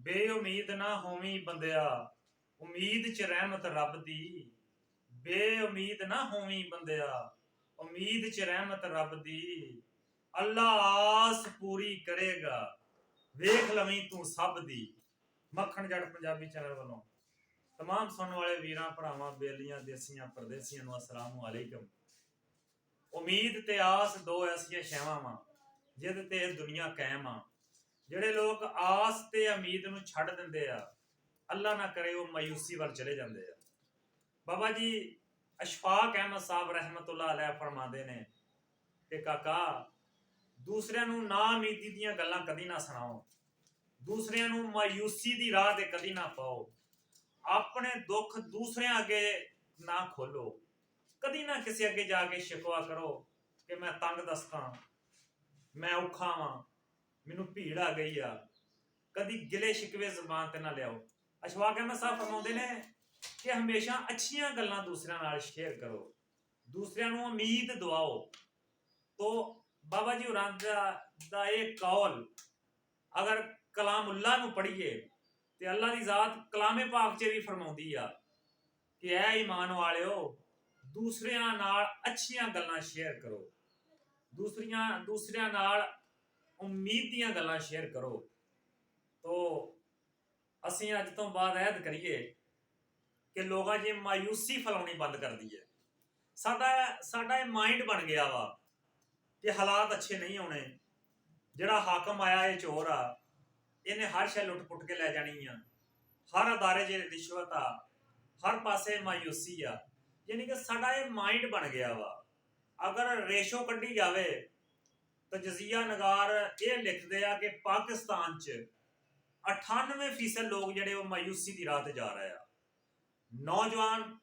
ਬੇਉਮੀਦ ਨਾ ਹੋਵੀਂ ਬੰਦਿਆ, ਉਮੀਦ ਚ ਰਹਿਮਤ ਰੱਬ ਦੀ। ਬੇਉਮੀਦ ਨਾ ਹੋਵੀਂ ਬੰਦਿਆ, ਉਮੀਦ ਚ ਰਹਿਮਤ ਰੱਬ ਦੀ। ਅੱਲਾ ਆਸ ਪੂਰੀ ਕਰੇਗਾ, ਵੇਖ ਲਵੀਂ ਤੂੰ ਸਭ ਦੀ। ਮੱਖਣ ਜੱਟ ਪੰਜਾਬੀ ਚੈਨਲ ਵੱਲੋਂ तमाम सुनने वाले वीरां भरावां बेलियां देसियां परदेसियां नूं अस्सलामु अलैकुम। उम्मीद ते आस दो ऐसियां शैवां वां जिहदे ते दुनिया कायम आ। ਜਿਹੜੇ ਲੋਕ ਆਸ ਤੇ ਉਮੀਦ ਨੂੰ ਛੱਡ ਦਿੰਦੇ ਆ, ਅੱਲਾ ਨਾ ਕਰੇ ਉਹ ਮਾਯੂਸੀ ਵੱਲ ਚਲੇ ਜਾਂਦੇ ਆ। ਬਾਬਾ ਜੀ ਅਸ਼ਫਾਕ ਅਹਿਮਦ ਸਾਹਿਬ ਰਹਿਮਤੁल्लाह अलैह ਫਰਮਾਉਂਦੇ ਨੇ ਕਿ ਕਾਕਾ, ਦੂਸਰਿਆਂ ਨੂੰ ਨਾ ਉਮੀਦੀ ਦੀਆਂ ਗੱਲਾਂ ਕਦੀ ਨਾ ਸੁਣਾਓ, ਦੂਸਰਿਆਂ ਨੂੰ ਮਾਯੂਸੀ ਦੀ ਰਾਹ ਤੇ ਕਦੀ ਨਾ ਪਾਓ, ਆਪਣੇ ਦੁੱਖ ਦੂਸਰਿਆਂ ਅੱਗੇ ਨਾ ਖੋਲੋ, ਕਦੀ ਨਾ ਕਿਸੇ ਅੱਗੇ ਜਾ ਕੇ ਸ਼ਿਕਵਾ ਕਰੋ ਕਿ ਮੈਂ ਤੰਗ ਦਸਤਾਂ, ਮੈਂ ਔਖਾ ਵਾਂ, ਮੈਨੂੰ ਭੀੜ ਆ ਗਈ ਆ। ਕਦੀ ਗਿਲੇ ਸ਼ਿਕਵੇ ਜ਼ਬਾਨ ਤੇ ਨਾ ਲਿਆਓ। ਅਸ਼ਫਾਕ ਅਹਿਮਦ ਸਾਹਿਬ ਫਰਮਾਉਂਦੇ ਨੇ ਕਿ ਹਮੇਸ਼ਾ ਅੱਛੀਆਂ ਗੱਲਾਂ ਦੂਸਰਿਆਂ ਨਾਲ ਸ਼ੇਅਰ ਕਰੋ, ਦੂਸਰਿਆਂ ਨੂੰ ਉਮੀਦ ਦਿਵਾਓ। ਤੋ ਬਾਬਾ ਜੀ ਹੋਰਾਂ ਦਾ ਇਹ ਕੌਲ ਅਗਰ ਕਲਾਮੁੱਲਾ ਨੂੰ ਪੜ੍ਹੀਏ ਤੇ ਅੱਲਾ ਦੀ ਜ਼ਾਤ ਕਲਾਮੇ ਪਾਕ 'ਚ ਵੀ ਫਰਮਾਉਂਦੀ ਆ ਕਿ ਐ ਈਮਾਨ ਵਾਲਿਓ, ਦੂਸਰਿਆਂ ਨਾਲ ਅੱਛੀਆਂ ਗੱਲਾਂ ਸ਼ੇਅਰ ਕਰੋ, ਦੂਸਰਿਆਂ ਨਾਲ ਉਮੀਦ ਦੀਆਂ ਗੱਲਾਂ ਸ਼ੇਅਰ ਕਰੋ। ਤੋ ਅਸੀਂ ਅੱਜ ਤੋਂ ਬਾਅਦ ਐਦ ਕਰੀਏ ਕਿ ਲੋਕਾਂ 'ਚ ਮਾਯੂਸੀ ਫੈਲਾਉਣੀ ਬੰਦ ਕਰ ਦਈਏ। ਸਾਡਾ ਇਹ ਮਾਈਂਡ ਬਣ ਗਿਆ ਵਾ ਕਿ ਹਾਲਾਤ ਅੱਛੇ ਨਹੀਂ ਹੋਣੇ, ਜਿਹੜਾ ਹਾਕਮ ਆਇਆ ਇਹ ਚੋਰ ਆ, ਇਹਨੇ ਹਰ ਸ਼ੈ ਲੁੱਟ ਪੁੱਟ ਕੇ ਲੈ ਜਾਣੀ ਆ, ਹਰ ਅਦਾਰੇ 'ਚ ਰਿਸ਼ਵਤ ਆ, ਹਰ ਪਾਸੇ ਮਾਯੂਸੀ ਆ। ਯਾਨੀ ਕਿ ਸਾਡਾ ਇਹ ਮਾਈਂਡ ਬਣ ਗਿਆ ਵਾ। ਅਗਰ ਰੇਸ਼ੋ ਕੱਢੀ ਜਾਵੇ ਤਾਂ ਜਜ਼ੀਆ ਨਗਾਰ ਇਹ ਲਿਖਦੇ ਆ ਕਿ ਪਾਕਿਸਤਾਨ 'ਚ 98% ਲੋਕ ਜਿਹੜੇ ਉਹ ਮਾਯੂਸੀ ਦੀ ਰਾਹ ਤੇ ਜਾ ਰਹੇ ਆ। ਨੌਜਵਾਨ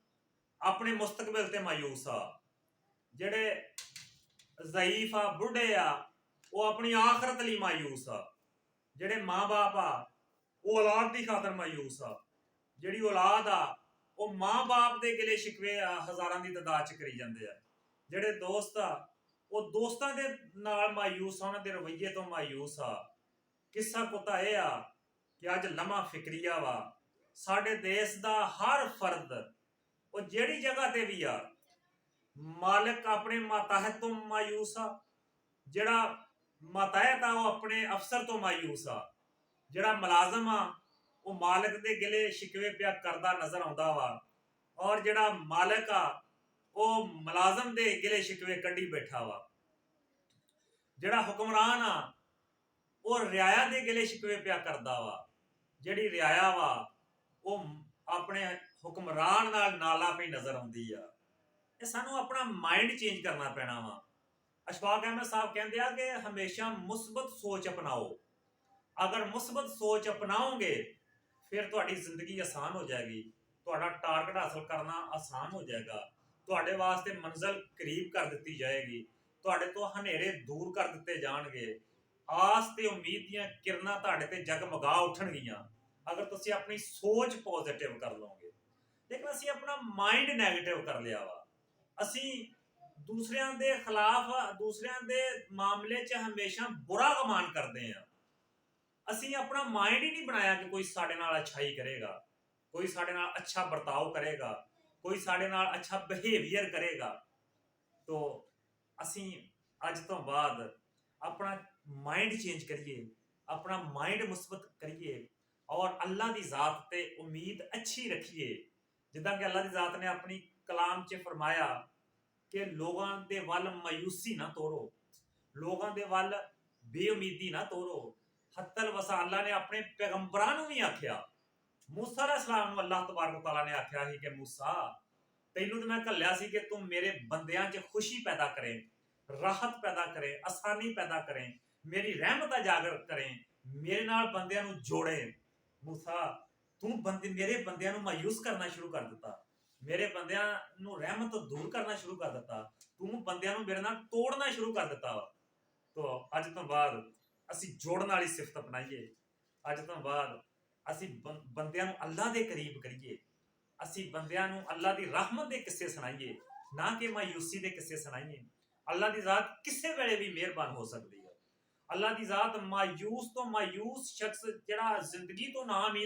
ਆਪਣੇ ਮੁਸਤਕਬਲ ਤੇ ਮਾਯੂਸ ਆ, ਜਿਹੜੇ ਜ਼ਈਫ ਆ, ਬੁੱਢੇ ਆ, ਉਹ ਆਪਣੀ ਆਖਰਤ ਲਈ ਮਾਯੂਸ ਆ। ਜਿਹੜੇ ਮਾਂ-ਬਾਪ ਆ ਉਹ ਔਲਾਦ ਦੀ ਖਾਤਰ ਮਾਯੂਸ ਆ। ਜਿਹੜੀ ਔਲਾਦ ਆ ਉਹ ਮਾਂ-ਬਾਪ ਦੇ ਗਿਲੇ ਸ਼ਿਕਵੇ ਹਜ਼ਾਰਾਂ ਦੀ ਤਾਦਾਦ 'ਚ ਕਰੀ ਜਾਂਦੇ ਆ। ਜਿਹੜੇ ਦੋਸਤ ਆ ਉਹ ਦੋਸਤਾਂ ਦੇ ਨਾਲ ਮਾਯੂਸ ਆ, ਉਹਨਾਂ ਦੇ ਰਵੱਈਏ ਤੋਂ ਮਾਯੂਸ ਆ। ਕਿੱਸਾ ਕੁੱਤਾ ਇਹ ਆ ਕਿ ਅੱਜ ਲੰਮਾ ਫਿਕਰੀਆ ਵਾ। ਸਾਡੇ ਦੇਸ਼ ਦਾ ਹਰ ਫਰਦ ਉਹ ਜਿਹੜੀ ਜਗ੍ਹਾ ਤੇ ਵੀ ਆ, ਮਾਲਕ ਆਪਣੇ ਮਾਤਹਿਤ ਤੋਂ ਮਾਯੂਸ ਆ, ਜਿਹੜਾ ਮਾਤਹਿਤ ਆ ਉਹ ਆਪਣੇ ਅਫਸਰ ਤੋਂ ਮਾਯੂਸ ਆ, ਜਿਹੜਾ ਮੁਲਾਜ਼ਮ ਆ ਉਹ ਮਾਲਕ ਦੇ ਗਿਲੇ ਸ਼ਿਕਵੇ ਪਿਆ ਕਰਦਾ ਨਜ਼ਰ ਆਉਂਦਾ ਵਾ, ਔਰ ਜਿਹੜਾ ਮਾਲਕ ਆ ਉਹ ਮੁਲਾਜ਼ਮ ਦੇ ਗਿਲੇ ਸ਼ਿਕਵੇ ਕੱਢੀ ਬੈਠਾ ਵਾ। ਜਿਹੜਾ ਹੁਕਮਰਾਨ ਆ ਉਹ ਰਿਆਇਆ ਦੇ ਗਿਲੇ ਸ਼ਿਕਵੇ ਪਿਆ ਕਰਦਾ ਵਾ, ਜਿਹੜੀ ਰਿਆਇਆ ਵਾ ਉਹ ਆਪਣੇ ਹੁਕਮਰਾਨ ਨਾਲ ਨਾਲਾ ਪਈ ਨਜ਼ਰ ਆਉਂਦੀ ਆ। ਇਹ ਸਾਨੂੰ ਆਪਣਾ ਮਾਈਂਡ ਚੇਂਜ ਕਰਨਾ ਪੈਣਾ ਵਾ। ਅਸ਼ਫਾਕ ਅਹਿਮਦ ਸਾਹਿਬ ਕਹਿੰਦੇ ਆ ਕਿ ਹਮੇਸ਼ਾ ਮੁਸਬਤ ਸੋਚ ਅਪਣਾਓ। ਅਗਰ ਮੁਸਬਤ ਸੋਚ ਅਪਣਾਓਗੇ ਫਿਰ ਤੁਹਾਡੀ ਜ਼ਿੰਦਗੀ ਆਸਾਨ ਹੋ ਜਾਏਗੀ, ਤੁਹਾਡਾ ਟਾਰਗੇਟ ਹਾਸਲ ਕਰਨਾ ਆਸਾਨ ਹੋ ਜਾਏਗਾ, ਤੁਹਾਡੇ ਵਾਸਤੇ ਮੰਜ਼ਿਲ ਕਰੀਬ ਕਰ ਦਿੱਤੀ ਜਾਏਗੀ, ਤੁਹਾਡੇ ਤੋਂ ਹਨੇਰੇ ਦੂਰ ਕਰ ਦਿੱਤੇ ਜਾਣਗੇ, ਆਸ ਤੇ ਉਮੀਦ ਦੀਆਂ ਕਿਰਨਾਂ ਤੁਹਾਡੇ ਤੇ ਜਗਮਗਾ ਉੱਠਣਗੀਆਂ ਅਗਰ ਤੁਸੀਂ ਆਪਣੀ ਸੋਚ ਪੋਜ਼ਿਟਿਵ ਕਰ ਲਓਗੇ। ਲੇਕਿਨ ਅਸੀਂ ਆਪਣਾ ਮਾਈਂਡ ਨੈਗੇਟਿਵ ਕਰ ਲਿਆ ਵਾ। ਅਸੀਂ ਦੂਸਰਿਆਂ ਦੇ ਖਿਲਾਫ, ਦੂਸਰਿਆਂ ਦੇ ਮਾਮਲੇ 'ਚ ਹਮੇਸ਼ਾ ਬੁਰਾ ਗੁਮਾਨ ਕਰਦੇ ਹਾਂ। ਅਸੀਂ ਆਪਣਾ ਮਾਈਂਡ ਹੀ ਨਹੀਂ ਬਣਾਇਆ ਕਿ ਕੋਈ ਸਾਡੇ ਨਾਲ ਅੱਛਾਈ ਕਰੇਗਾ, ਕੋਈ ਸਾਡੇ ਨਾਲ ਅੱਛਾ ਵਰਤਾਓ ਕਰੇਗਾ, ਕੋਈ ਸਾਡੇ ਨਾਲ ਅੱਛਾ ਬਿਹੇਵੀਅਰ ਕਰੇਗਾ। ਤੋ ਅਸੀਂ ਅੱਜ ਤੋਂ ਬਾਅਦ ਆਪਣਾ ਮਾਈਂਡ ਚੇਂਜ ਕਰੀਏ, ਆਪਣਾ ਮਾਈਂਡ ਮੁਸਬਤ ਕਰੀਏ ਔਰ ਅੱਲਾ ਦੀ ਜ਼ਾਤ ਤੇ ਉਮੀਦ ਅੱਛੀ ਰੱਖੀਏ। ਜਿੱਦਾਂ ਕਿ ਅੱਲਾ ਦੀ ਜ਼ਾਤ ਨੇ ਆਪਣੀ ਕਲਾਮ 'ਚ ਫਰਮਾਇਆ ਕਿ ਲੋਕਾਂ ਦੇ ਵੱਲ ਮਾਯੂਸੀ ਨਾ ਤੋਰੋ, ਲੋਕਾਂ ਦੇ ਵੱਲ ਬੇਉਮੀਦੀ ਨਾ ਤੋਰੋ। ਹੱਤਲ ਵਸਾ ਅੱਲਾ ਨੇ ਆਪਣੇ ਪੈਗੰਬਰਾਂ ਨੂੰ ਵੀ ਆਖਿਆ। ਮੂਸਾ ਅਲੈਹਿਸਸਲਾਮ ਨੂੰ ਅੱਲਾਹ ਤਬਾਰਕ ਤਆਲਾ ਨੇ ਆਖਿਆ ਸੀ ਕਿ ਮੂਸਾ, ਤੈਨੂੰ ਤਾਂ ਮੈਂ ਘੱਲਿਆ ਸੀ ਕਿ ਤੂੰ ਮੇਰੇ ਬੰਦਿਆਂ 'ਚ ਖੁਸ਼ੀ ਪੈਦਾ ਕਰੇ, ਰਾਹਤ ਪੈਦਾ ਕਰੇ, ਆਸਾਨੀ ਪੈਦਾ ਕਰੇ, ਮੇਰੀ ਰਹਿਮਤ ਉਜਾਗਰ ਕਰੇ, ਮੇਰੇ ਨਾਲ ਬੰਦਿਆਂ ਨੂੰ ਜੋੜੇ। ਮੂਸਾ, ਤੂੰ ਮੇਰੇ ਬੰਦਿਆਂ ਨੂੰ ਮਾਯੂਸ ਕਰਨਾ ਸ਼ੁਰੂ ਕਰ ਦਿੱਤਾ, ਮੇਰੇ ਬੰਦਿਆਂ ਨੂੰ ਰਹਿਮਤ ਤੋਂ ਦੂਰ ਕਰਨਾ ਸ਼ੁਰੂ ਕਰ ਦਿੱਤਾ, ਤੂੰ ਬੰਦਿਆਂ ਨੂੰ ਮੇਰੇ ਨਾਲ ਤੋੜਨਾ ਸ਼ੁਰੂ ਕਰ ਦਿੱਤਾ ਵਾ। ਤੋ ਅੱਜ ਤੋਂ ਬਾਅਦ ਅਸੀਂ ਜੋੜਨ ਵਾਲੀ ਸਿਫਤ ਅਪਣਾਈਏ। ਅੱਜ ਤੋਂ ਬਾਅਦ ਅਸੀਂ ਬੰਦਿਆਂ ਨੂੰ ਅੱਲਾ ਦੇ ਕਰੀਬ ਕਰੀਏ, ਅਸੀਂ ਬੰਦਿਆਂ ਨੂੰ ਅੱਲਾ ਦੀ ਰਹਿਮਤ ਦੇ ਕਿੱਸੇ ਸੁਣਾਈਏ, ਨਾ ਕਿ ਮਾਯੂਸੀ ਦੇ ਕਿੱਸੇ ਸੁਣਾਈਏ। ਅੱਲਾ ਦੀ ਜ਼ਾਤ ਕਿਸੇ ਵੇਲੇ ਵੀ ਮਿਹਰਬਾਨ ਹੋ ਸਕਦੀ ਹੈ। ਅੱਲਾ ਦੀ ਜ਼ਾਤ ਮਾਯੂਸ ਤੋਂ ਮਾਯੂਸ ਸ਼ਖਸ ਜਿਹੜਾ ਜ਼ਿੰਦਗੀ ਤੋਂ ਨਾ ਉਮੀਦ